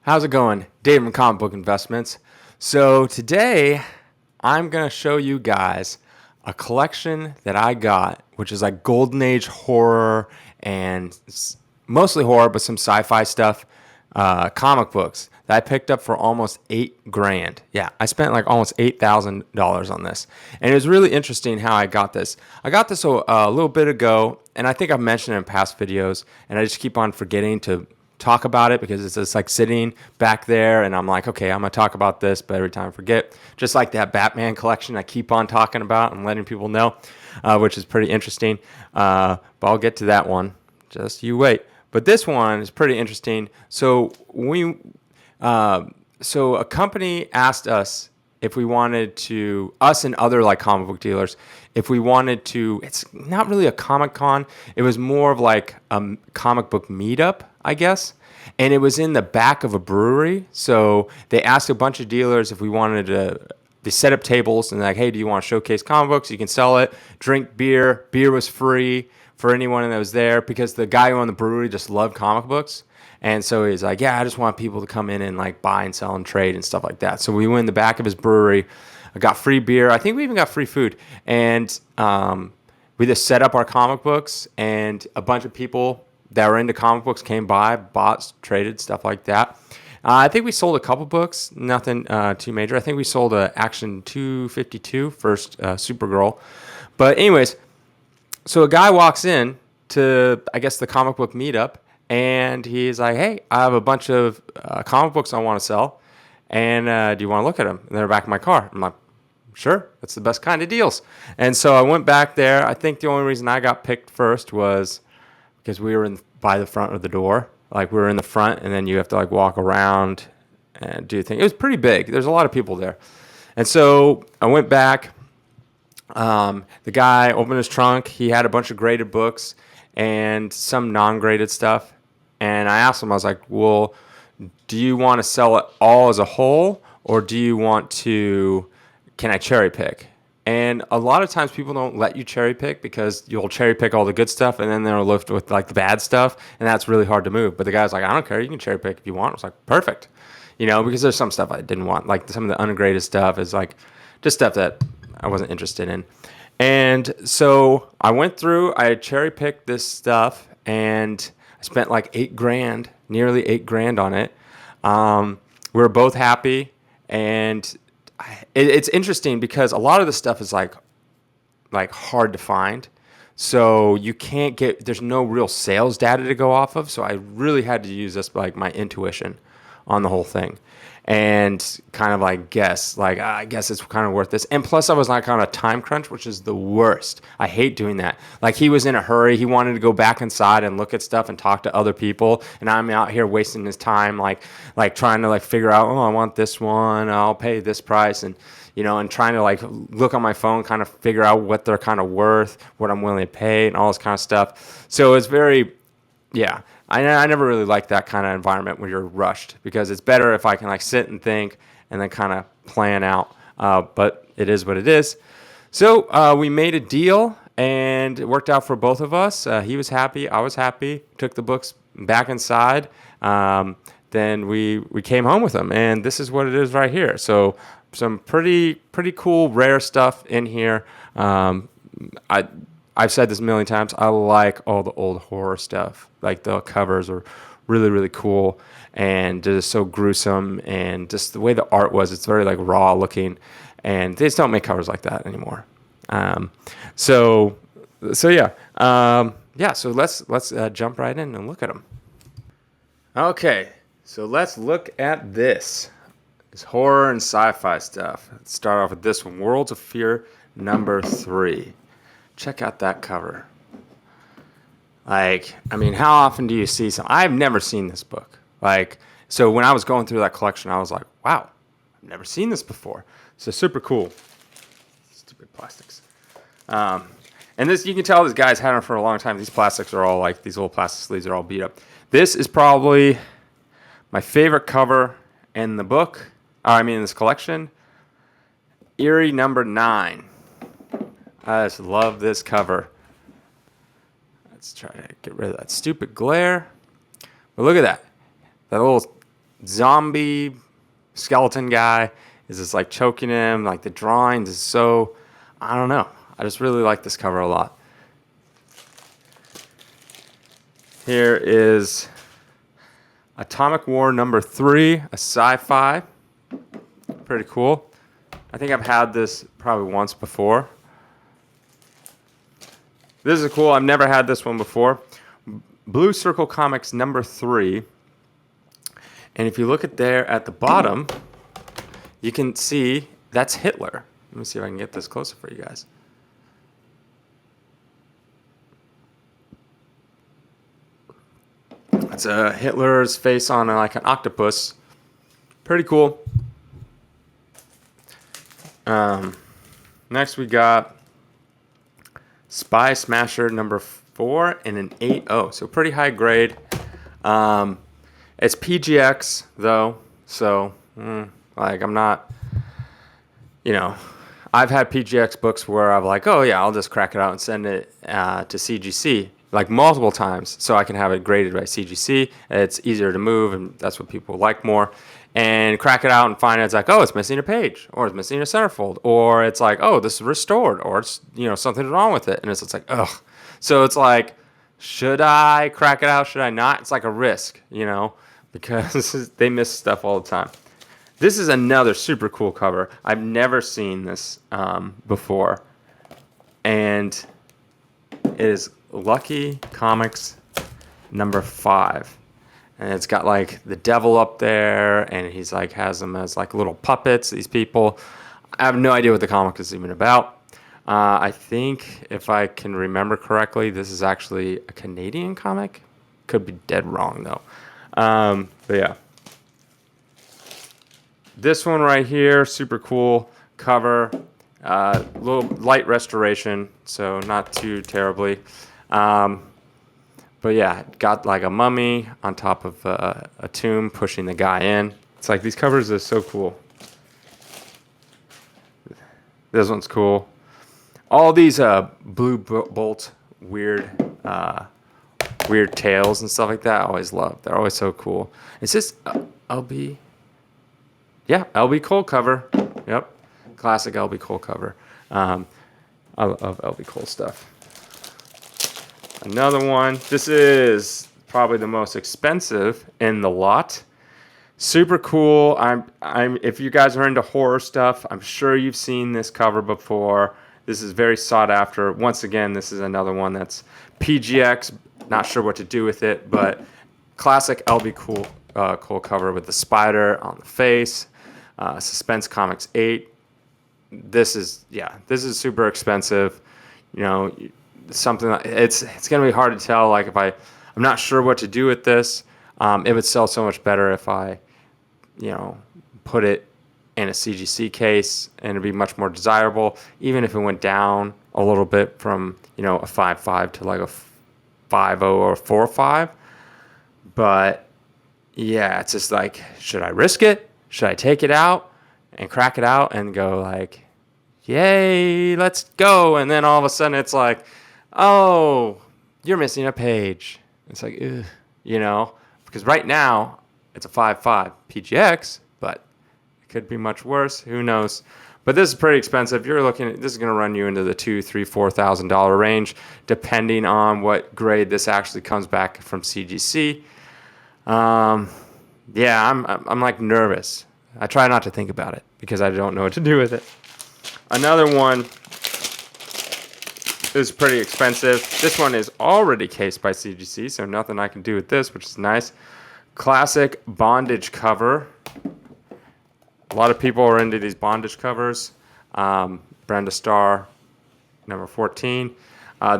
How's it going? Dave from Comic Book Investments. So today I'm going to show you guys a collection that I got, which is like Golden Age horror and mostly horror, but some sci-fi stuff, comic books that I picked up for almost $8,000. Yeah, I spent like almost $8,000 on this. And it was really interesting how I got this. I got this a little bit ago, and I think I've mentioned it in past videos, and I just keep on forgetting to talk about it because it's just like sitting back there and I'm like, okay, I'm gonna talk about this, but every time I forget. Just like that Batman collection I keep on talking about and letting people know, which is pretty interesting. But I'll get to that one. Just you wait. But this one is pretty interesting. So so a company asked us if we wanted to, us and other like comic book dealers, if we wanted to, it's not really a Comic Con, it was more of like a comic book meetup, I guess. And it was in the back of a brewery. So they asked a bunch of dealers if we wanted to, they set up tables and like, hey, do you want to showcase comic books? You can sell it, drink beer. Beer was free for anyone that was there because the guy who owned the brewery just loved comic books. And so he's like, yeah, I just want people to come in and like buy and sell and trade and stuff like that. So we went in the back of his brewery. I got free beer. I think we even got free food. And we just set up our comic books, and a bunch of people that were into comic books came by, bought, traded, stuff like that. I think we sold a couple books, nothing too major. I think we sold Action 252, first Supergirl. But anyways, so a guy walks in to, I guess, the comic book meetup, and he's like, hey, I have a bunch of comic books I want to sell, and do you want to look at them? And they're back in my car. I'm like, sure, that's the best kind of deals. And so I went back there. I think the only reason I got picked first was because we were by the front of the door. Like we were in the front, and then you have to like walk around and do things. It was pretty big. There's a lot of people there. And so I went back. The guy opened his trunk. He had a bunch of graded books and some non-graded stuff. And I asked him, I was like, well, do you want to sell it all as a whole, or do you want to, can I cherry pick? And a lot of times people don't let you cherry pick because you'll cherry pick all the good stuff and then they're left with like the bad stuff, and that's really hard to move. But the guy's like, I don't care, you can cherry pick if you want. I was like, perfect. You know, because there's some stuff I didn't want. Like some of the ungraded stuff is like just stuff that I wasn't interested in. And so I went through, I cherry picked this stuff, and I spent like $8,000, nearly $8,000 on it. We were both happy, and it's interesting because a lot of the stuff is like hard to find. So you can't get, there's no real sales data to go off of. So I really had to use this like my intuition on the whole thing. And kind of like guess, like, I guess it's kind of worth this. And plus I was like on a time crunch, which is the worst. I hate doing that. Like he was in a hurry. He wanted to go back inside and look at stuff and talk to other people. And I'm out here wasting his time, like trying to like figure out, oh, I want this one. I'll pay this price. And, you know, and trying to like look on my phone, kind of figure out what they're kind of worth, what I'm willing to pay and all this kind of stuff. So it's very, yeah. I never really liked that kind of environment where you're rushed, because it's better if I can like sit and think and then kind of plan out. But it is what it is. So we made a deal, and it worked out for both of us. He was happy. I was happy. Took the books back inside. Then we came home with them, and this is what it is right here. So some pretty cool, rare stuff in here. I've said this a million times. I like all the old horror stuff. Like the covers are really, really cool, and just so gruesome, and just the way the art was, it's very like raw looking, and they just don't make covers like that anymore. So yeah. So let's jump right in and look at them. Okay, so let's look at this. It's horror and sci-fi stuff. Let's start off with this one, Worlds of Fear #3. Check out that cover. Like, I mean, how often do you see some? I've never seen this book. Like, so when I was going through that collection, I was like, wow, I've never seen this before. So super cool. Stupid plastics. And this, you can tell this guy's had them for a long time. These plastics are all like, these little plastic sleeves are all beat up. This is probably my favorite cover in the book. In this collection. Eerie #9. I just love this cover. Let's try to get rid of that stupid glare. But look at that. That little zombie skeleton guy is just like choking him. Like the drawings is so, I don't know. I just really like this cover a lot. Here is Atomic War #3, a sci-fi. Pretty cool. I think I've had this probably once before. This is cool. I've never had this one before. Blue Circle Comics #3. And if you look at there at the bottom, you can see that's Hitler. Let me see if I can get this closer for you guys. It's Hitler's face on like an octopus. Pretty cool. Next we got Spy Smasher #4 and an 8.0. So pretty high grade. It's PGX though. So like I'm not, you know, I've had PGX books where I'm like, oh yeah, I'll just crack it out and send it to CGC like multiple times so I can have it graded by CGC. It's easier to move and that's what people like more. And crack it out and find it's like, oh, it's missing a page, or it's missing a centerfold, or it's like, oh, this is restored, or it's, you know, something's wrong with it. And it's like, ugh. So it's like, should I crack it out? Should I not? It's like a risk, you know, because they miss stuff all the time. This is another super cool cover. I've never seen this before. And it is Lucky Comics #5. And it's got like the devil up there, and he's like has them as like little puppets, these people. I have no idea what the comic is even about. I think if I can remember correctly, this is actually a Canadian comic. Could be dead wrong though. But yeah. This one right here, super cool cover. Little light restoration, so not too terribly. But yeah, got like a mummy on top of a tomb pushing the guy in. It's like these covers are so cool. This one's cool. All these Blue Bolt weird tales and stuff like that I always love. They're always so cool. It's just LB. Yeah, LB Cole cover. Yep. Classic LB Cole cover. I love LB Cole stuff. Another one. This is probably the most expensive in the lot. Super cool. If you guys are into horror stuff, I'm sure you've seen this cover before. This is very sought after. Once again, this is another one that's PGX. Not sure what to do with it, but classic LB Cole cover with the spider on the face. Suspense Comics 8. This is super expensive. You know, something like, it's gonna be hard to tell. Like if I'm not sure what to do with this. It would sell so much better if I, you know, put it in a CGC case, and it'd be much more desirable. Even if it went down a little bit from, you know, a 5.5 to like a 5.0 or 4.5. But yeah, it's just like, should I risk it? Should I take it out and crack it out and go like, yay, let's go? And then all of a sudden it's like, oh, you're missing a page. It's like, ugh, you know, because right now it's a 5.5 PGX, but it could be much worse. Who knows? But this is pretty expensive. You're looking at, this is going to run you into the $2,000, $3,000, $4,000 range, depending on what grade this actually comes back from CGC. Yeah, I'm like nervous. I try not to think about it because I don't know what to do with it. Another one is pretty expensive. This one is already cased by CGC, so nothing I can do with this, which is nice. Classic bondage cover. A lot of people are into these bondage covers. BRENDA STARR, #14.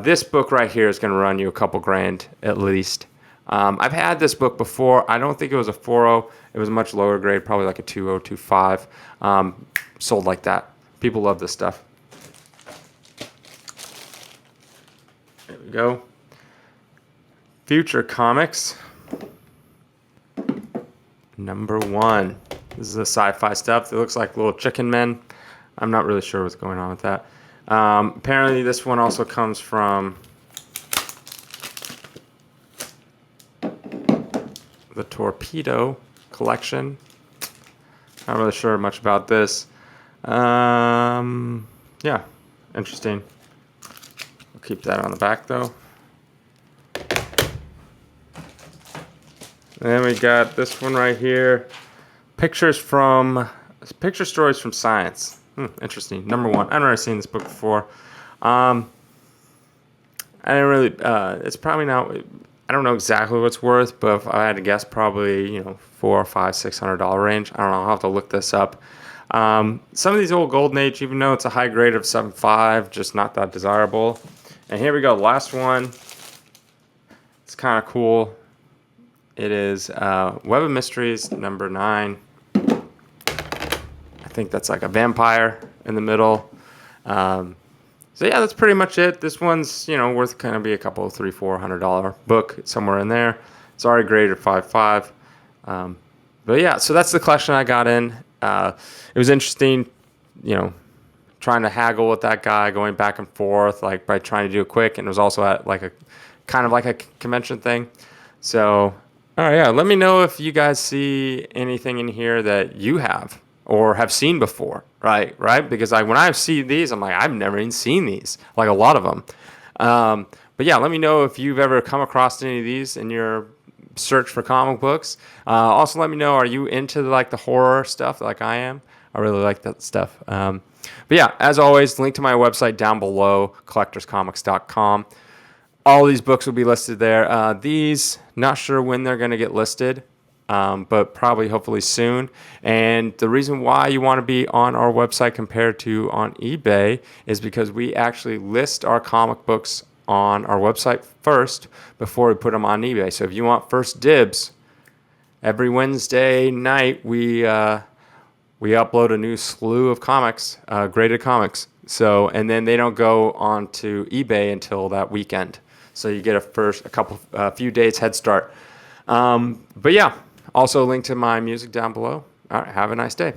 This book right here is going to run you a couple grand at least. I've had this book before. I don't think it was a 4.0. It was a much lower grade, probably like a 2.0, 2.5. Sold like that. People love this stuff. There we go. Future Comics, #1. This is the sci-fi stuff. It looks like little chicken men. I'm not really sure what's going on with that. Apparently this one also comes from the Torpedo collection. Not really sure much about this. Yeah, interesting. We'll keep that on the back though. And then we got this one right here. Picture stories from science. Interesting. Number 1. I've never seen this book before. I didn't really. It's probably not. I don't know exactly what it's worth, but if I had to guess, probably $400, $500, $600 range. I don't know. I'll have to look this up. Some of these old Golden Age, even though it's a high grade of 7.5, just not that desirable. And here we go. Last one. It's kind of cool. It is Web of Mysteries number 9. I think that's like a vampire in the middle. So yeah, that's pretty much it. This one's worth kind of be a couple $300-$400 book somewhere in there. It's already graded 5.5. But yeah, so that's the collection I got in. It was interesting, trying to haggle with that guy, going back and forth, like by trying to do it quick, and it was also at like a kind of like a convention thing. So, all right, yeah, let me know if you guys see anything in here that you have or have seen before, right? Because when I see these, I'm like, I've never even seen these, like a lot of them. But yeah, let me know if you've ever come across any of these in your search for comic books. Also, let me know, are you into like the horror stuff like I am? I really like that stuff. But yeah, as always, link to my website down below, collectorscomics.com. All these books will be listed there. These, not sure when they're going to get listed, but probably hopefully soon. And the reason why you want to be on our website compared to on eBay is because we actually list our comic books on our website first before we put them on eBay. So if you want first dibs, every Wednesday night we upload a new slew of comics, graded comics. So, and then they don't go on to eBay until that weekend. So you get a few days head start. But yeah, also link to my music down below. All right, have a nice day.